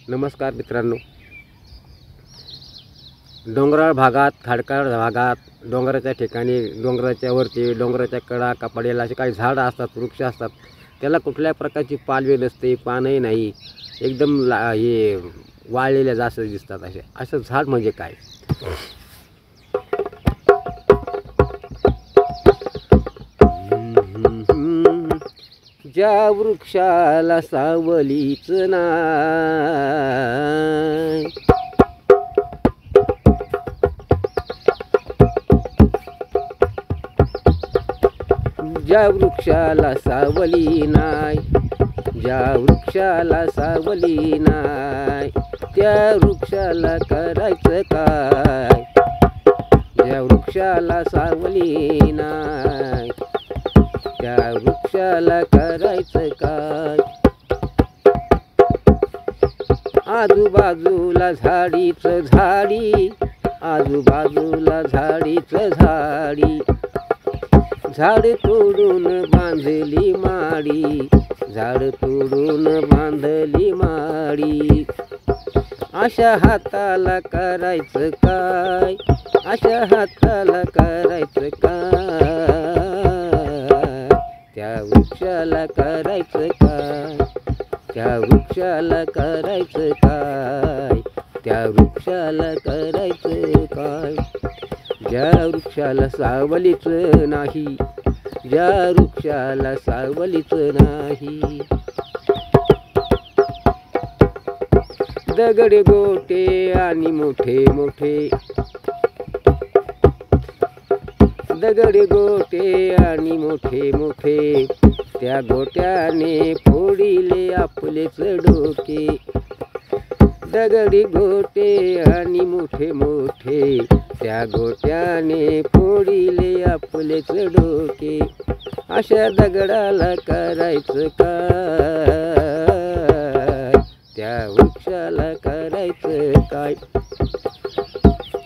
नमस्कार मित्रांनो, डोंगराळ भागात, खडकाळ भागात, डोंगराच्या ठिकाणी, डोंगराच्या वरती, डोंगराच्या कडा कपाडीला असे काही झाडं असतात, वृक्ष असतात. त्याला कुठल्या प्रकारची पालवी नसते, पानही नाही, एकदम हे वाळलेल्या जास्त दिसतात. असं झाड म्हणजे काय? ज्या वृक्षाला सावलीच नाही, ज्या वृक्षाला सावली नाही, ज्या वृक्षाला सावली नाही, त्या वृक्षाला करायचं काय? ज्या वृक्षाला सावली नाही, त्या वृक्षाला करायचं काय? आजूबाजूला झाडीच झाडी, आजूबाजूला झाडीच झाडी, झाड तोडून बांधली माडी, झाड तोडून बांधली माडी. अशा हाताला करायचं काय? अशा हाताला करायचं काय? त्या वृक्षाला करायचं काय? त्या वृक्षाला करायचं काय? त्या वृक्षाला करायचं काय? ज्या वृक्षाला सावलीच नाही, ज्या वृक्षाला सावलीच नाही. दगड गोटे आणि मोठे मोठे, दगड गोटे आणि मोठे मोठे, त्या गोट्याने फोडिले आपलेच डोके. दगडी गोटे आणि मोठे मोठे, त्या गोट्याने फोडिले आपलेच डोके. अशा दगडाला करायचं काय? त्या वृक्षाला करायचं काय?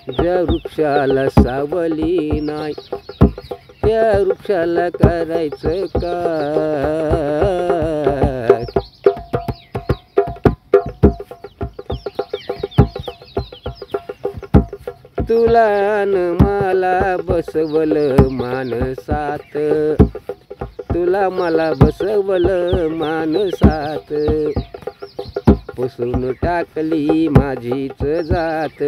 ज्या वृक्षाला सावली नाही, त्या वृक्षाला करायचं काय? तुला न मला बसवलं मानसात, तुला मला बसवलं मानसात, पुसून टाकली माझीच जात,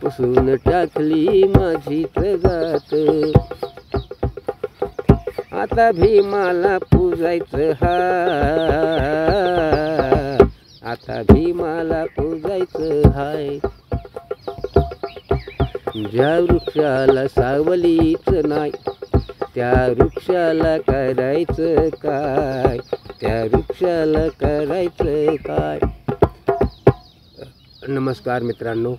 पुसून टाकली माझीच जात. आता भीमाला पूजायचं हाय, आता भीमाला पूजायचं हाय. ज्या वृक्षाला सावलीच नाही, त्या वृक्षाला करायचं काय? त्या वृक्षाला करायचं काय? नमस्कार मित्रांनो.